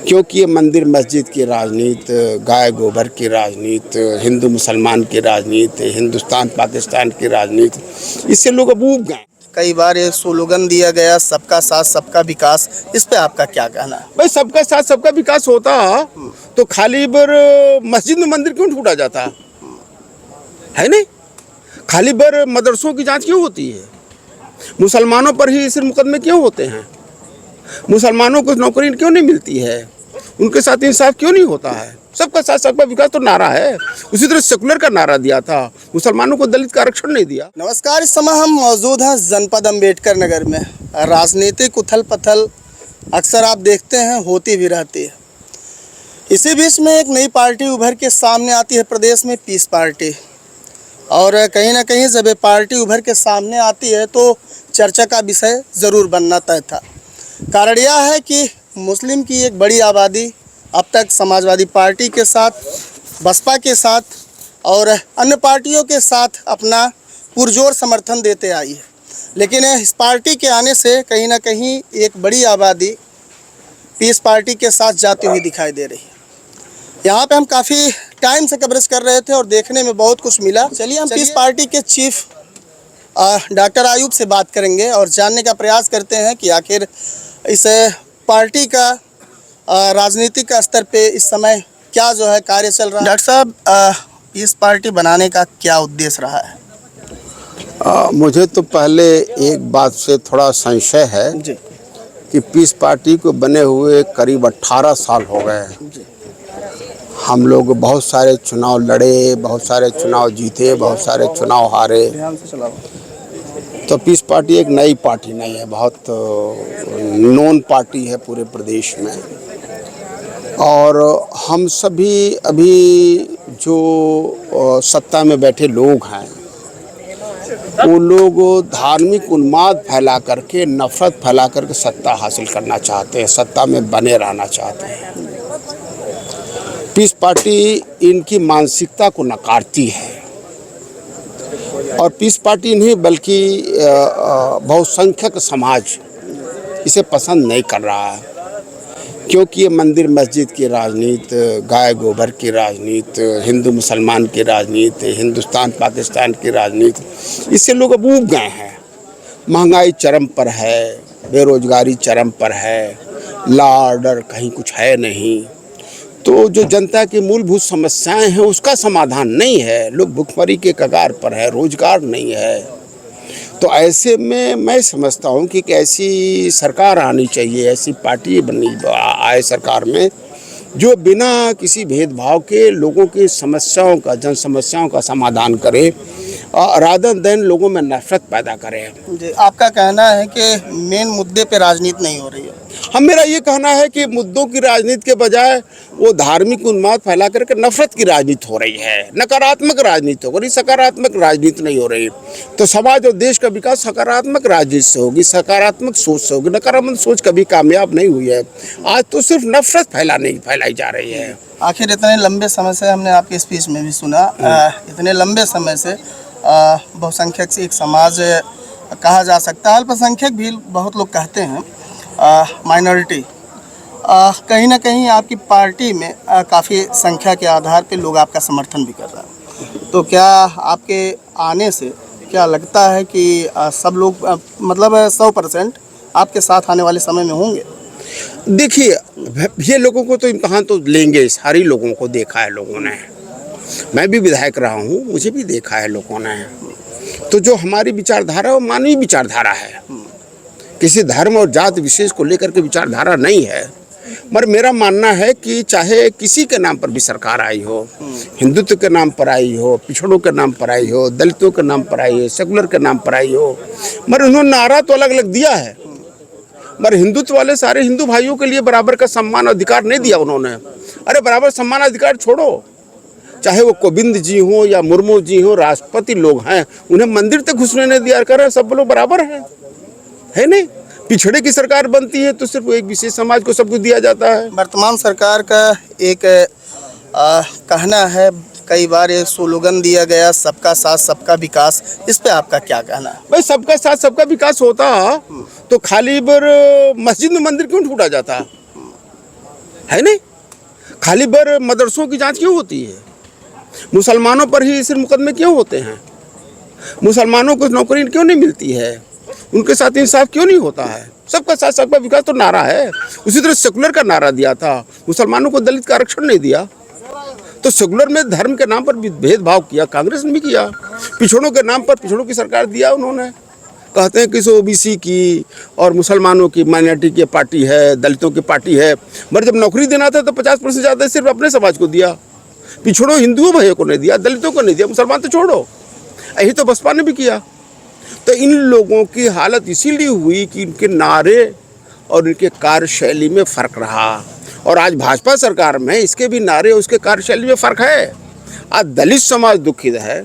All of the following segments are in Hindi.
क्योंकि ये मंदिर मस्जिद की राजनीति, गाय गोबर की राजनीति, हिंदू मुसलमान की राजनीति, हिंदुस्तान पाकिस्तान की राजनीति, इससे लोग अब ऊब गए। कई बार ये स्लोगन दिया गया सबका साथ सबका विकास, इस पे आपका क्या कहना है? भाई सबका साथ सबका विकास होता तो खाली बर मस्जिद में मंदिर क्यों टूटा जाता है? नहीं, खाली बर मदरसों की जांच क्यों होती है? मुसलमानों पर ही सिर्फ मुकदमे क्यों होते हैं? मुसलमानों को नौकरी क्यों नहीं मिलती है? उनके साथ इंसाफ क्यों नहीं होता है? सबका साथ सबका विकास तो नारा है। उसी तरह सेकुलर का नारा दिया था, मुसलमानों को दलित का आरक्षण नहीं दिया। नमस्कार, इस समय हम मौजूद हैं जनपद अम्बेडकर नगर में। राजनीतिक उथल पथल अक्सर आप देखते हैं होती भी रहती है। इसी बीच में एक नई पार्टी उभर के सामने आती है प्रदेश में, पीस पार्टी। और कहीं ना कहीं जब ये पार्टी उभर के सामने आती है तो चर्चा का विषय ज़रूर बनना तय था। कारण यह है कि मुस्लिम की एक बड़ी आबादी अब तक समाजवादी पार्टी के साथ, बसपा के साथ और अन्य पार्टियों के साथ अपना पुरजोर समर्थन देते आई है। लेकिन इस पार्टी के आने से कहीं ना कहीं एक बड़ी आबादी पीस पार्टी के साथ जाती हुई दिखाई दे रही है। यहाँ पे हम काफ़ी टाइम से कवरेज कर रहे थे और देखने में बहुत कुछ मिला। चलिए हम पीस पार्टी के चीफ डॉक्टर आयूब से बात करेंगे और जानने का प्रयास करते हैं कि आखिर इस पार्टी का राजनीतिक स्तर पे इस समय क्या जो है कार्य चल रहा है। डॉक्टर साहब, इस पार्टी बनाने का क्या उद्देश्य रहा है? मुझे तो पहले एक बात से थोड़ा संशय है जी कि पीस पार्टी को बने हुए करीब 18 साल हो गए हैं। जी हम लोग बहुत सारे चुनाव लड़े, बहुत सारे चुनाव जीते, बहुत सारे चुनाव हारे। ध्यान से चलाओ। तो पीस पार्टी एक नई पार्टी नहीं है, बहुत नोन पार्टी है पूरे प्रदेश में। और हम सभी अभी जो सत्ता में बैठे लोग हैं, वो लोग धार्मिक उन्माद फैला करके, नफरत फैला करके सत्ता हासिल करना चाहते हैं, सत्ता में बने रहना चाहते हैं। पीस पार्टी इनकी मानसिकता को नकारती है और पीस पार्टी नहीं बल्कि बहुसंख्यक समाज इसे पसंद नहीं कर रहा है, क्योंकि ये मंदिर मस्जिद की राजनीति, गाय गोबर की राजनीति, हिंदू मुसलमान की राजनीति, हिंदुस्तान पाकिस्तान की राजनीति, इससे लोग अब ऊब गए हैं। महंगाई चरम पर है, बेरोजगारी चरम पर है, लॉ ऑर्डर कहीं कुछ है नहीं। तो जो जनता की मूलभूत समस्याएं हैं उसका समाधान नहीं है। लोग भुखमरी के कगार पर है, रोजगार नहीं है। तो ऐसे में मैं समझता हूं कि ऐसी सरकार आनी चाहिए, ऐसी पार्टी बनी आए सरकार में जो बिना किसी भेदभाव के लोगों की समस्याओं का, जन समस्याओं का समाधान करे, रादर देन लोगों में नफरत पैदा करे। जी, आपका कहना है कि मेन मुद्दे पे राजनीति नहीं हो रही है। हम मेरा ये कहना है कि मुद्दों की राजनीति के बजाय वो धार्मिक उन्माद फैला करके नफरत की राजनीति हो रही है, नकारात्मक राजनीति हो रही, सकारात्मक राजनीति नहीं हो रही। तो समाज और देश का विकास सकारात्मक राजनीति से होगी, सकारात्मक सोच से होगी। नकारात्मक सोच कभी कामयाब नहीं हुई है। आज तो सिर्फ नफरत फैलाई जा रही है। आखिर इतने लंबे समय से, हमने आपके स्पीच में भी सुना, इतने लंबे समय से बहुसंख्यक से एक समाज कहा जा सकता है, अल्पसंख्यक भी बहुत लोग कहते हैं, माइनॉरिटी, कहीं ना कहीं आपकी पार्टी में काफ़ी संख्या के आधार पे लोग आपका समर्थन भी कर रहे हैं। तो क्या आपके आने से क्या लगता है कि सब लोग मतलब 100% आपके साथ आने वाले समय में होंगे? देखिए, ये लोगों को तो इम्तहान तो लेंगे, सारे लोगों को देखा है लोगों ने। मैं भी विधायक रहा हूँ, मुझे भी देखा है लोगों ने। तो जो हमारी विचारधारा है वो मानवीय विचारधारा है, किसी धर्म और जाति विशेष को लेकर के विचारधारा नहीं है। मगर मेरा मानना है कि चाहे किसी के नाम पर भी सरकार आई हो, हिंदुत्व के नाम पर आई हो, पिछड़ों के नाम पर आई हो, दलितों के नाम पर आई हो, सेकुलर के नाम पर आई हो, मगर उन्होंने नारा तो अलग अलग दिया है। मगर हिंदुत्व वाले सारे हिंदू भाइयों के लिए बराबर का सम्मान अधिकार नहीं दिया उन्होंने। अरे बराबर सम्मान अधिकार छोड़ो, चाहे वो कोविंद जी हो या मुर्मू जी हो, राष्ट्रपति लोग हैं, उन्हें मंदिर तक घुसने नहीं दिया कर, सब लोग बराबर हैं, है नहीं? पिछड़े की सरकार बनती है तो सिर्फ एक विशेष समाज को सब कुछ दिया जाता है। वर्तमान सरकार का एक कहना है, कई बार ये स्लोगन दिया गया सबका साथ सबका विकास, इस पे आपका क्या कहना है? भाई सबका साथ सबका विकास होता तो खाली बर मस्जिद में मंदिर क्यों टूटा जाता है नहीं? खाली बर मदरसों की जांच क्यों होती है? मुसलमानों पर ही सिर्फ मुकदमे क्यों होते हैं? मुसलमानों को नौकरी क्यों नहीं मिलती है? उनके साथ इंसाफ क्यों नहीं होता है? सबका साथ सबका विकास तो नारा है। उसी तरह सेकुलर का नारा दिया था, मुसलमानों को दलित का आरक्षण नहीं दिया। तो सेकुलर में धर्म के नाम पर भेदभाव किया, कांग्रेस ने भी किया। पिछड़ों के नाम पर पिछड़ों की सरकार दिया उन्होंने। कहते हैं कि इस ओबीसी की और मुसलमानों की माइनॉरिटी की पार्टी है, दलितों की पार्टी है, मगर जब नौकरी देना था तो 50% ज़्यादा सिर्फ अपने समाज को दिया, पिछड़ों हिंदुओं भाइयों को नहीं दिया, दलितों को नहीं दिया, मुसलमान तो छोड़ो। यही तो बसपा ने भी किया। तो इन लोगों की हालत इसीलिए हुई कि इनके नारे और इनके कार्यशैली में फ़र्क रहा। और आज भाजपा सरकार में इसके भी नारे और उसके कार्यशैली में फ़र्क है। आज दलित समाज दुखित है,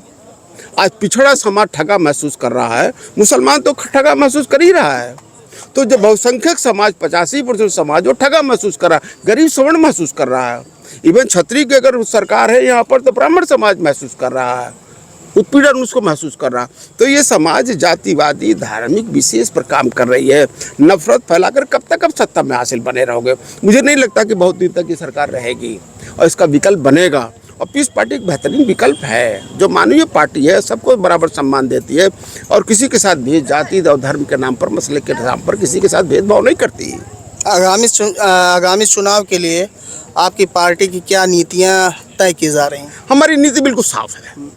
आज पिछड़ा समाज ठगा महसूस कर रहा है, मुसलमान तो ठगा महसूस कर ही रहा है। तो जब बहुसंख्यक समाज 85% समाज वो ठगा महसूस कर रहा है, गरीब सवर्ण महसूस कर रहा है। इवन छत्री की अगर सरकार है यहाँ पर तो ब्राह्मण समाज महसूस कर रहा है, उत्पीड़न उसको महसूस कर रहा। तो ये समाज जातिवादी धार्मिक विशेष पर काम कर रही है, नफरत फैलाकर कब तक अब सत्ता में हासिल बने रहोगे? मुझे नहीं लगता कि बहुत दिन तक ये सरकार रहेगी और इसका विकल्प बनेगा। और पीस पार्टी एक बेहतरीन विकल्प है, जो मानवीय पार्टी है, सबको बराबर सम्मान देती है और किसी के साथ भी जाति और धर्म के नाम पर, मसले के नाम पर किसी के साथ भेदभाव नहीं करती। आगामी चुनाव के लिए आपकी पार्टी की क्या नीतियां तय की जा रही हैं? हमारी नीति बिल्कुल साफ है।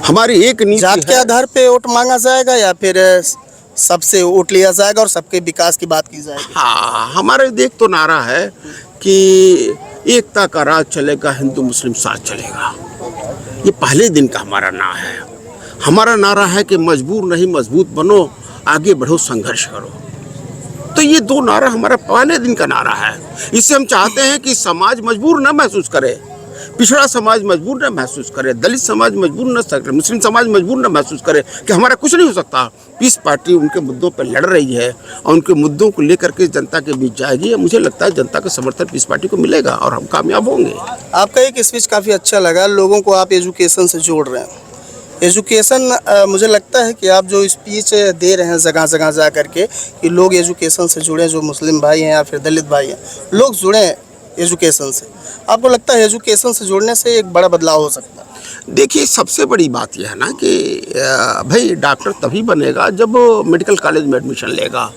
हमारी एक नीति जात के आधार पे वोट मांगा जाएगा या फिर सबसे वोट लिया जाएगा और सबके विकास की बात की जाएगी? हाँ, हमारे देख तो नारा है कि एकता का राज चलेगा, हिंदू मुस्लिम साथ चलेगा। ये पहले दिन का हमारा नारा है। हमारा नारा है कि मजबूर नहीं मजबूत बनो, आगे बढ़ो संघर्ष करो। तो ये दो नारा हमारा पहले दिन का नारा है। इससे हम चाहते हैं कि समाज मजबूर न महसूस करे, पिछड़ा समाज मजबूर न महसूस करे, दलित समाज मजबूर न करे, मुस्लिम समाज मजबूर न महसूस करे कि हमारा कुछ नहीं हो सकता। पीस पार्टी उनके मुद्दों पर लड़ रही है और उनके मुद्दों को लेकर के जनता के बीच जाएगी। मुझे लगता है जनता का समर्थन पीस पार्टी को मिलेगा और हम कामयाब होंगे। आपका एक स्पीच काफ़ी अच्छा लगा, लोगों को आप एजुकेशन से जोड़ रहे हैं। एजुकेशन मुझे लगता है कि आप जो स्पीच दे रहे हैं जगह जगह जा करके कि लोग एजुकेशन से जुड़े, जो मुस्लिम भाई हैं या फिर दलित भाई हैं, लोग जुड़े एजुकेशन से। आपको लगता है एजुकेशन से जुड़ने से एक बड़ा बदलाव हो सकता है? देखिए, सबसे बड़ी बात यह है ना कि भाई डॉक्टर तभी बनेगा जब मेडिकल कॉलेज में एडमिशन लेगा,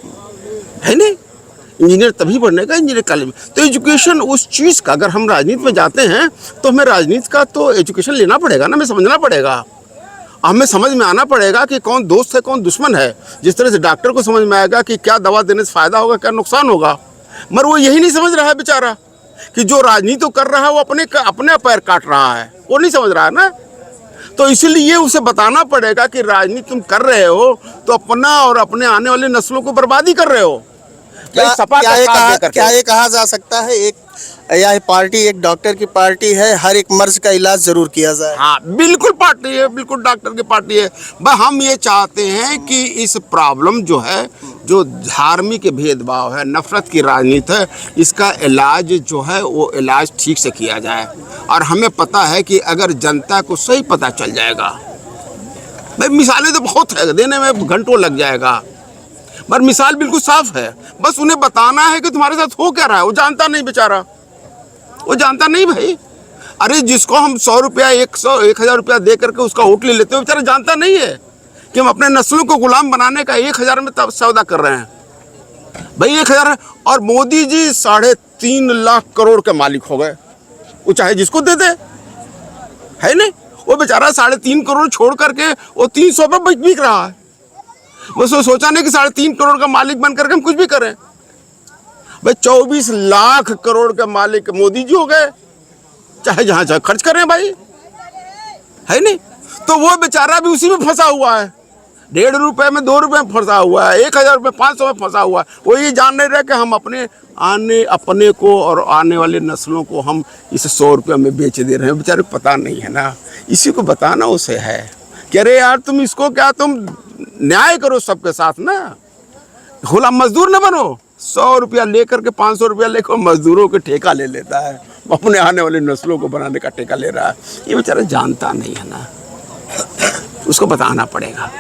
है ना? इंजीनियर तभी बनेगा इंजीनियर कॉलेज में। तो एजुकेशन उस चीज़ का, अगर हम राजनीति में जाते हैं तो हमें राजनीति का तो एजुकेशन लेना पड़ेगा ना, हमें समझना पड़ेगा। हमें समझ में आना पड़ेगा कि कौन दोस्त है कौन दुश्मन है। जिस तरह से डॉक्टर को समझ में आएगा कि क्या दवा देने से फ़ायदा होगा क्या नुकसान होगा, मगर वो यही नहीं समझ रहा है बेचारा कि जो राजनीति कर रहा है वो अपने पैर काट रहा है, वो नहीं समझ रहा है ना। तो इसीलिए उसे बताना पड़ेगा कि राजनीति तुम कर रहे हो तो अपना और अपने आने वाली नस्लों को बर्बादी कर रहे हो। क्या ये कहा जा सकता है यह पार्टी एक डॉक्टर की पार्टी है, हर एक मर्ज का इलाज जरूर किया जाए? हाँ, बिल्कुल पार्टी है, बिल्कुल डॉक्टर की पार्टी है। बस हम ये चाहते हैं कि इस प्रॉब्लम जो है, जो धार्मिक भेदभाव है, नफरत की राजनीति है, इसका इलाज जो है वो इलाज ठीक से किया जाए। और हमें पता है कि अगर जनता को सही पता चल जाएगा, भाई मिसालें तो बहुत है, देने में घंटों लग जाएगा, पर मिसाल बिल्कुल साफ है। बस उन्हें बताना है कि तुम्हारे साथ हो क्या रहा है। वो जानता नहीं बेचारा, वो जानता नहीं भाई। अरे जिसको हम 100 रुपया 1000 रुपया दे करके उसका वोट ले लेते हो, बेचारा जानता नहीं है कि हम अपने नस्लों को गुलाम बनाने का 1000 में तब सौदा कर रहे हैं भाई। 1000 और मोदी जी 3.5 लाख करोड़ के मालिक हो गए। वो चाहे जिसको दे दे, है नहीं? वो बेचारा 3.5 करोड़ छोड़ करके वो 300 पे बिक रहा है। बस वो सोचा नहीं कि 3.5 करोड़ का मालिक बन करके हम कुछ भी करें। भाई 24 लाख करोड़ का मालिक मोदी जी हो गए, चाहे जहां चाहे खर्च करें भाई, है नहीं? तो वो बेचारा भी उसी में फंसा हुआ है, 1.5 रुपए में 2 रुपए में फंसा हुआ है, 1000 रुपये 500 में फंसा हुआ है। वो ये जान नहीं रहे कि हम अपने को और आने वाले नस्लों को हम इसे 100 रुपये में बेच दे रहे हैं। बेचारे पता नहीं है ना, इसी को बताना उसे है कि अरे यार तुम इसको क्या, तुम न्याय करो सबके साथ ना, गुलाम मजदूर न बनो। 100 रुपया लेकर के 500 रुपया लेकर मजदूरों के ठेका ले लेता है, अपने आने वाली नस्लों को बनाने का ठेका ले रहा है। ये बेचारा जानता नहीं है ना, उसको बताना पड़ेगा।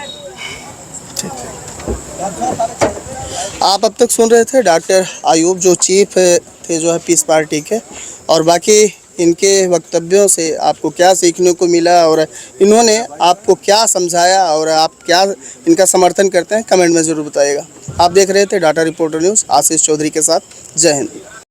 आप अब तक सुन रहे थे डॉक्टर आयूब जो चीफ थे जो है पीस पार्टी के, और बाकी इनके वक्तव्यों से आपको क्या सीखने को मिला और इन्होंने आपको क्या समझाया और आप क्या इनका समर्थन करते हैं कमेंट में ज़रूर बताइएगा। आप देख रहे थे data reporter news Ashish Chaudhary के साथ। जय हिंद।